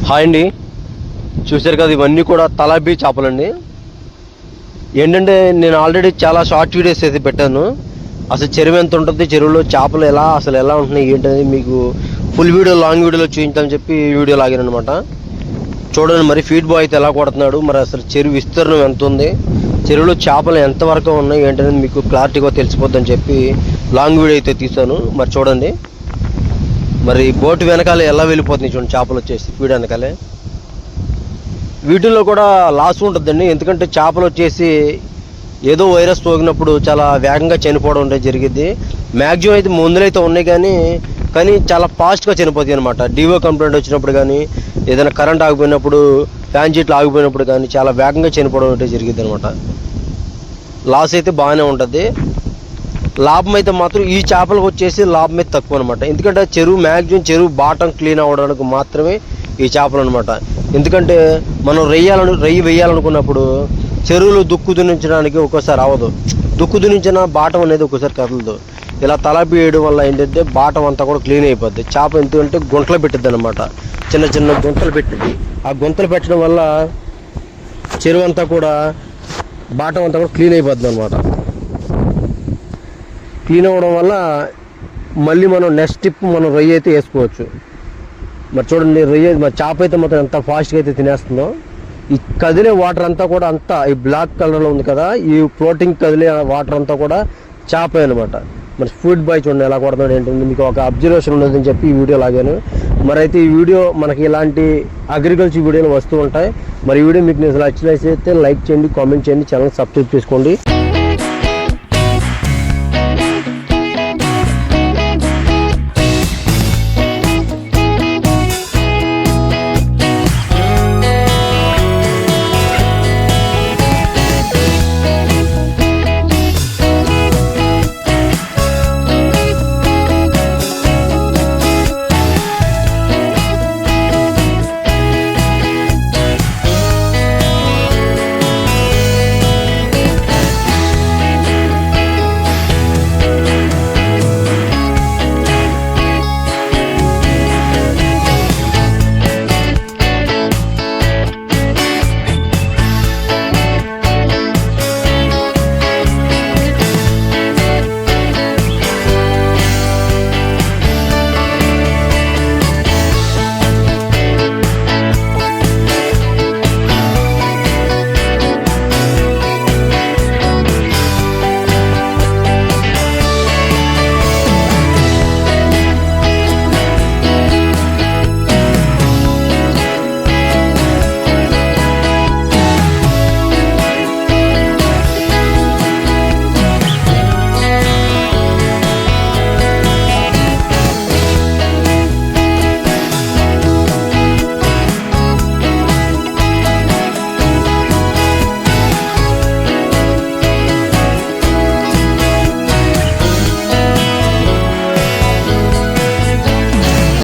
Hi అండి, చూశారు కదా ఇవన్నీ కూడా తలాబీ చేపలండి. ఏంటంటే నేను ఆల్రెడీ చాలా షార్ట్ వీడియోస్ అయితే పెట్టాను. అసలు చెరువు ఎంత ఉంటుంది, చెరువులో చేపలు ఎలా ఉంటున్నాయి ఏంటనేది మీకు ఫుల్ వీడియో లాంగ్ వీడియోలో చూపించాలని చెప్పి ఈ వీడియో లాగాను అనమాట. చూడండి మరి ఫీడ్ బాయ్ అయితే ఎలా కొడుతున్నాడు, మరి అసలు చెరువు విస్తీర్ణం ఎంత ఉంది, చెరువులో చేపలు ఎంతవరకు ఉన్నాయి ఏంటనేది మీకు క్లారిటీగా తెలిసిపోద్దని చెప్పి లాంగ్ వీడియో అయితే తీశాను. మరి చూడండి, మరి బోటు వెనకాలే ఎలా వెళ్ళిపోతుంది చూడండి చేపలు వచ్చేసి ఫీడ్ వెనకాలే. వీటిల్లో కూడా లాస్ ఉంటుందండి, ఎందుకంటే చేపలు వచ్చేసి ఏదో వైరస్ సోకినప్పుడు చాలా వేగంగా చనిపోవడం అనేది జరిగింది. మ్యాక్సిమం అయితే మందులు ఉన్నాయి కానీ చాలా ఫాస్ట్గా చనిపోతాయి అనమాట. డివో కంప్లైంట్ వచ్చినప్పుడు కానీ, ఏదైనా కరెంట్ ఆగిపోయినప్పుడు, ఫ్యాన్ జీట్లు ఆగిపోయినప్పుడు కానీ చాలా వేగంగా చనిపోవడం అనేది జరిగింది అనమాట. లాస్ అయితే బాగానే ఉంటుంది. లాభం అయితే మాత్రం ఈ చేపలకు వచ్చేసి లాభం అయితే తక్కువ అనమాట. ఎందుకంటే మ్యాక్సిమం చెరువు బాటం క్లీన్ అవ్వడానికి మాత్రమే ఈ చేపలు అనమాట. ఎందుకంటే మనం రొయ్యి వేయాలనుకున్నప్పుడు చెరువులు దుక్కు దున్నించడానికి ఒక్కోసారి అవ్వదు, దుక్కు దున్నించిన బాటం అనేది ఒక్కోసారి కదలదు. ఇలా తలాపి వేయడం వల్ల ఏంటంటే బాటం అంతా కూడా క్లీన్ అయిపోద్ది. చేప ఎందుకంటే గుంటలు పెట్టిద్ది అనమాట, చిన్న చిన్న గుంతలు పెట్టింది. ఆ గుంతలు పెట్టడం వల్ల చెరువు అంతా కూడా బాటం అంతా కూడా క్లీన్ అయిపోద్ది అనమాట. క్లీన్ అవ్వడం వల్ల మళ్ళీ మనం నెక్స్ట్ స్టెప్ మనం రొయ్య అయితే వేసుకోవచ్చు. మరి చూడండి రొయ్య మరి చేప అయితే మొత్తం ఎంత ఫాస్ట్గా అయితే తినేస్తుందో. ఈ కదిలే వాటర్ అంతా కూడా ఈ బ్లాక్ కలర్లో ఉంది కదా, ఈ ఫ్లోటింగ్ కదిలే వాటర్ అంతా కూడా చేప అనమాట. మరి ఫుడ్ బాయ్ చూడండి ఎలా కొడుతున్నాడు ఏంటంటే మీకు ఒక అబ్జర్వేషన్ ఉండదని చెప్పి ఈ వీడియో లాగాను. మరి అయితే ఈ వీడియో మనకి ఇలాంటి అగ్రికల్చర్ వీడియోలు వస్తూ ఉంటాయి. మరి ఈ వీడియో మీకు నచ్చినట్లయితే లైక్ చేయండి, కామెంట్ చేయండి, ఛానల్ సబ్స్క్రైబ్ చేసుకోండి.